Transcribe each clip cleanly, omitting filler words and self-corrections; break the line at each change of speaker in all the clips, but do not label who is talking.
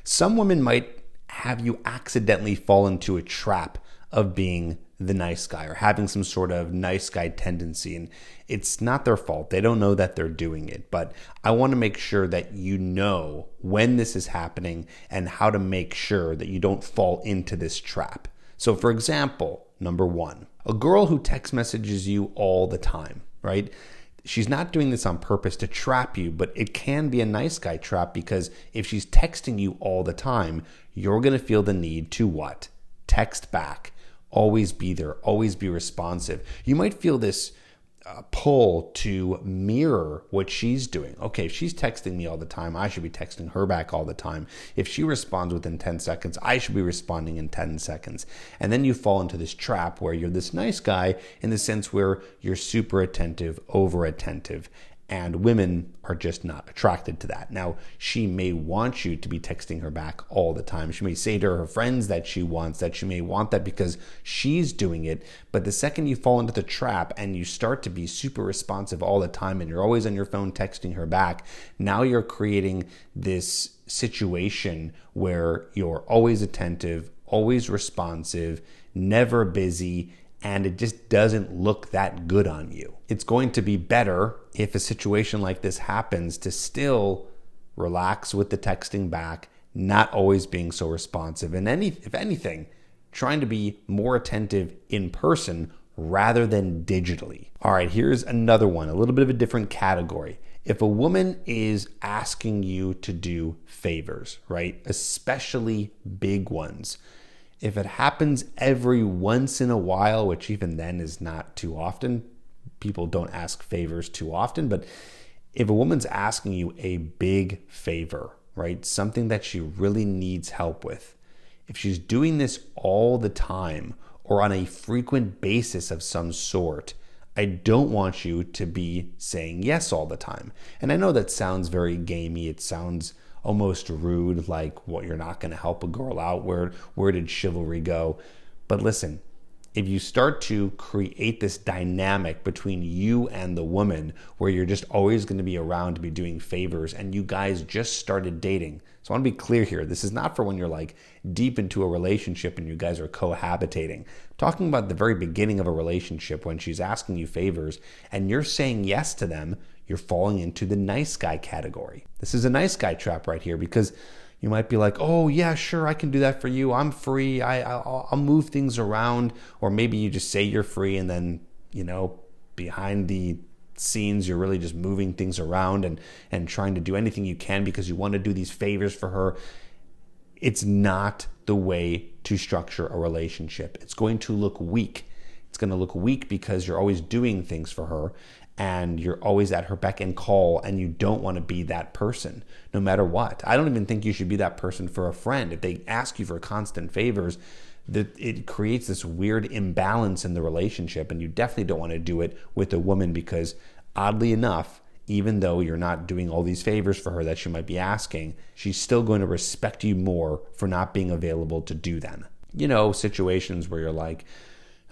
Some women might have you accidentally fall into a trap of being the nice guy or having some sort of nice guy tendency. And it's not their fault. They don't know that they're doing it. But I want to make sure that you know when this is happening and how to make sure that you don't fall into this trap. So for example, number one, a girl who text messages you all the time, right? She's not doing this on purpose to trap you, but it can be a nice guy trap, because if she's texting you all the time, you're going to feel the need to what? Text back. Always be there. Always be responsive. You might feel this pull to mirror what she's doing. Okay, if she's texting me all the time, I should be texting her back all the time. If she responds within 10 seconds, I should be responding in 10 seconds. And then you fall into this trap where you're this nice guy in the sense where you're super attentive, over attentive. And women are just not attracted to that. Now, she may want you to be texting her back all the time. She may say to her friends that she wants that. She may want that because she's doing it. But the second you fall into the trap and you start to be super responsive all the time and you're always on your phone texting her back, now you're creating this situation where you're always attentive, always responsive, never busy, and it just doesn't look that good on you. It's going to be better if a situation like this happens to still relax with the texting back, not always being so responsive, and if anything, trying to be more attentive in person rather than digitally. All right, here's another one, a little bit of a different category. If a woman is asking you to do favors, right, especially big ones, if it happens every once in a while, which even then is not too often, people don't ask favors too often, but if a woman's asking you a big favor, right, something that she really needs help with, if she's doing this all the time or on a frequent basis of some sort, I don't want you to be saying yes all the time. And I know that sounds very gamey. It sounds almost rude, like, what, you're not going to help a girl out? Where did chivalry go? But listen, if you start to create this dynamic between you and the woman where you're just always going to be around to be doing favors and you guys just started dating. So I want to be clear here. This is not for when you're like deep into a relationship and you guys are cohabitating. I'm talking about the very beginning of a relationship when she's asking you favors and you're saying yes to them. You're falling into the nice guy category. This is a nice guy trap right here, because you might be like, oh yeah, sure, I can do that for you. I'm free. I'll move things around. Or maybe you just say you're free and then, behind the scenes, you're really just moving things around and trying to do anything you can because you want to do these favors for her. It's not the way to structure a relationship. It's going to look weak. It's going to look weak because you're always doing things for her and you're always at her beck and call, and you don't want to be that person no matter what. I don't even think you should be that person for a friend. If they ask you for constant favors, that it creates this weird imbalance in the relationship, and you definitely don't want to do it with a woman because, oddly enough, even though you're not doing all these favors for her that she might be asking, she's still going to respect you more for not being available to do them. Situations where you're like,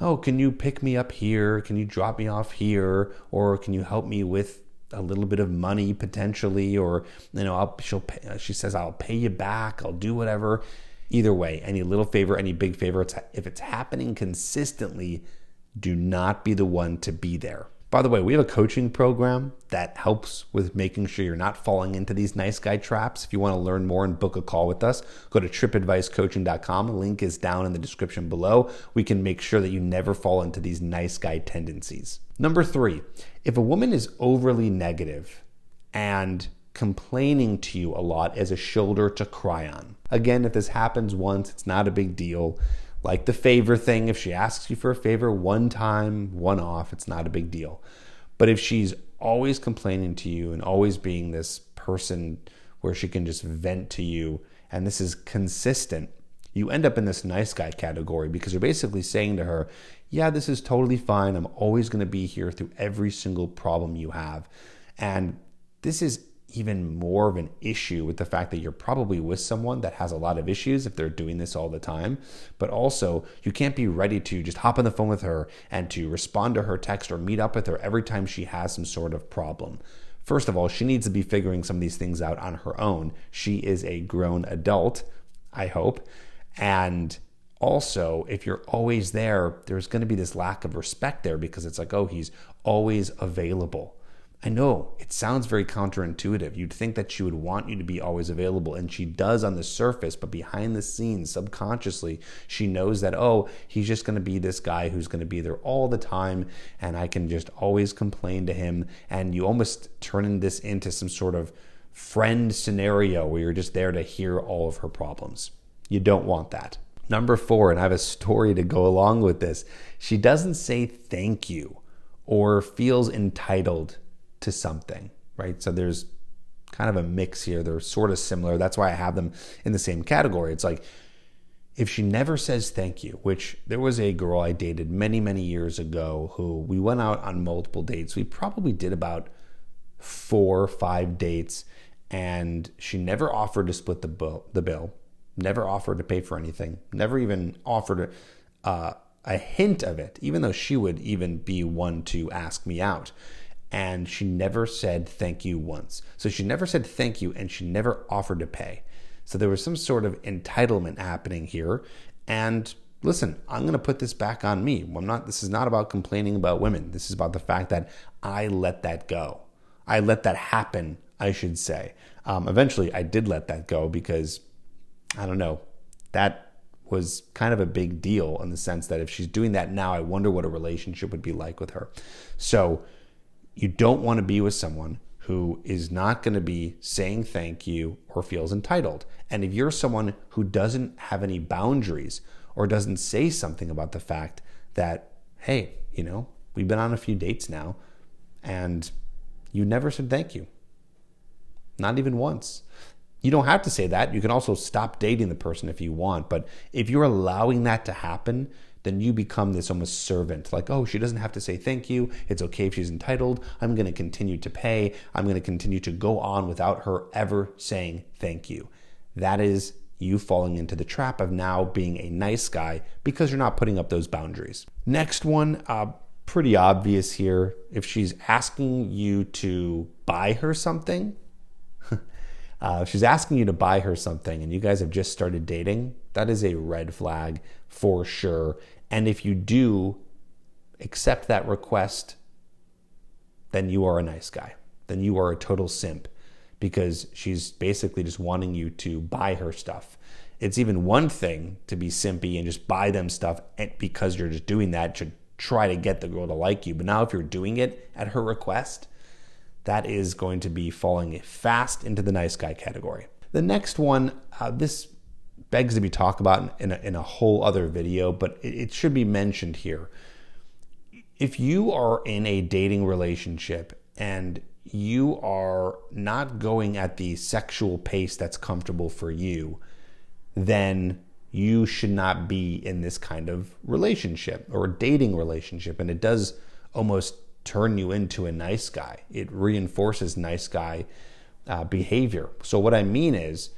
oh, can you pick me up here? Can you drop me off here? Or can you help me with a little bit of money potentially? Or, she says, I'll pay you back. I'll do whatever. Either way, any little favor, any big favor, if it's happening consistently, do not be the one to be there. By the way, we have a coaching program that helps with making sure you're not falling into these nice guy traps. If you want to learn more and book a call with us, go to tripadvicecoaching.com. The link is down in the description below. We can make sure that you never fall into these nice guy tendencies. Number 3, if a woman is overly negative and complaining to you a lot as a shoulder to cry on. Again, if this happens once, it's not a big deal. Like the favor thing, if she asks you for a favor one time, one off, it's not a big deal. But if she's always complaining to you and always being this person where she can just vent to you, and this is consistent, you end up in this nice guy category because you're basically saying to her, yeah, this is totally fine. I'm always going to be here through every single problem you have. And this is even more of an issue with the fact that you're probably with someone that has a lot of issues if they're doing this all the time. But also, you can't be ready to just hop on the phone with her and to respond to her text or meet up with her every time she has some sort of problem. First of all, she needs to be figuring some of these things out on her own. She is a grown adult, I hope. And also, if you're always there, there's going to be this lack of respect there because it's like, oh, he's always available. I know it sounds very counterintuitive. You'd think that she would want you to be always available, and she does on the surface, but behind the scenes, subconsciously, she knows that, oh, he's just going to be this guy who's going to be there all the time, and I can just always complain to him. And you almost turn this into some sort of friend scenario where you're just there to hear all of her problems. You don't want that. Number 4, and I have a story to go along with this. She doesn't say thank you or feels entitled to something, right? So there's kind of a mix here. They're sort of similar. That's why I have them in the same category. It's like, if she never says thank you, which there was a girl I dated many, many years ago who we went out on multiple dates. We probably did about 4 or 5 dates, and she never offered to split the bill, never offered to pay for anything, never even offered a hint of it, even though she would even be one to ask me out. And she never said thank you once. So she never said thank you, and she never offered to pay. So there was some sort of entitlement happening here. And listen, I'm going to put this back on me. This is not about complaining about women. This is about the fact that I let that go. I let that happen, I should say. Eventually, I did let that go because, I don't know, that was kind of a big deal in the sense that if she's doing that now, I wonder what a relationship would be like with her. So you don't want to be with someone who is not going to be saying thank you or feels entitled. And if you're someone who doesn't have any boundaries or doesn't say something about the fact that, hey, we've been on a few dates now and you never said thank you, not even once. You don't have to say that. You can also stop dating the person if you want. But if you're allowing that to happen, then you become this almost servant. Like, oh, she doesn't have to say thank you. It's okay if she's entitled. I'm going to continue to pay. I'm going to continue to go on without her ever saying thank you. That is you falling into the trap of now being a nice guy because you're not putting up those boundaries. Next one, pretty obvious here. If she's asking you to buy her something, if she's asking you to buy her something and you guys have just started dating, that is a red flag for sure. And if you do accept that request, then you are a nice guy. Then you are a total simp because she's basically just wanting you to buy her stuff. It's even one thing to be simpy and just buy them stuff because you're just doing that to try to get the girl to like you. But now if you're doing it at her request, that is going to be falling fast into the nice guy category. The next one, this begs to be talked about in a whole other video, but it should be mentioned here. If you are in a dating relationship and you are not going at the sexual pace that's comfortable for you, then you should not be in this kind of relationship or dating relationship. And it does almost turn you into a nice guy. It reinforces nice guy behavior. So what I mean is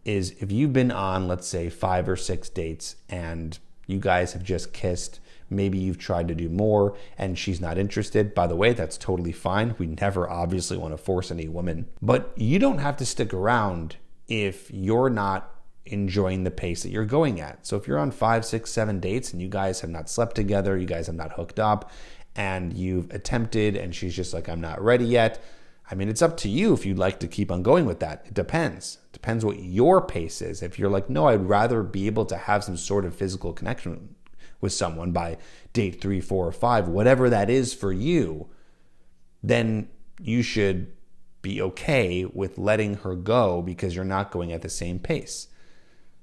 if you've been on, let's say, 5 or 6 dates and you guys have just kissed, maybe you've tried to do more and she's not interested. By the way, that's totally fine. We never obviously want to force any woman, but you don't have to stick around if you're not enjoying the pace that you're going at. So if you're on 5, 6, 7 dates and you guys have not slept together, you guys have not hooked up, and you've attempted and she's just like, I'm not ready yet. I mean, it's up to you if you'd like to keep on going with that. It depends. It depends what your pace is. If you're like, no, I'd rather be able to have some sort of physical connection with someone by date 3, 4, or 5, whatever that is for you, then you should be okay with letting her go because you're not going at the same pace.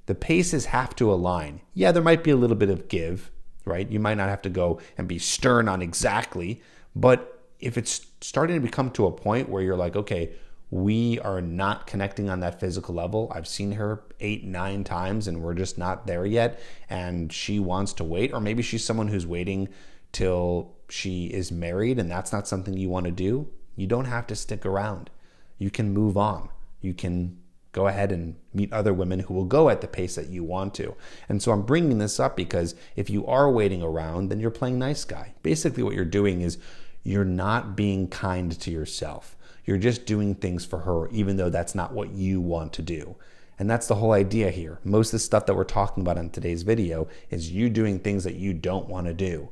The paces have to align. Yeah, there might be a little bit of give, right? You might not have to go and be stern on exactly, but if it's starting to become to a point where you're like, okay, we are not connecting on that physical level. I've seen her 8, 9 times and we're just not there yet. And she wants to wait, or maybe she's someone who's waiting till she is married and that's not something you want to do. You don't have to stick around. You can move on. You can go ahead and meet other women who will go at the pace that you want to. And so I'm bringing this up because if you are waiting around, then you're playing nice guy. Basically what you're doing is you're not being kind to yourself. You're just doing things for her, even though that's not what you want to do. And that's the whole idea here. Most of the stuff that we're talking about in today's video is you doing things that you don't want to do,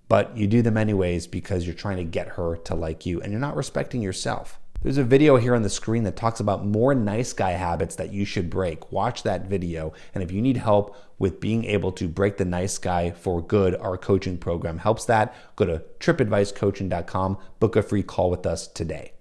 but you do them anyways because you're trying to get her to like you and you're not respecting yourself. There's a video here on the screen that talks about more nice guy habits that you should break. Watch that video. And if you need help with being able to break the nice guy for good, our coaching program helps that. Go to tripadvicecoaching.com, book a free call with us today.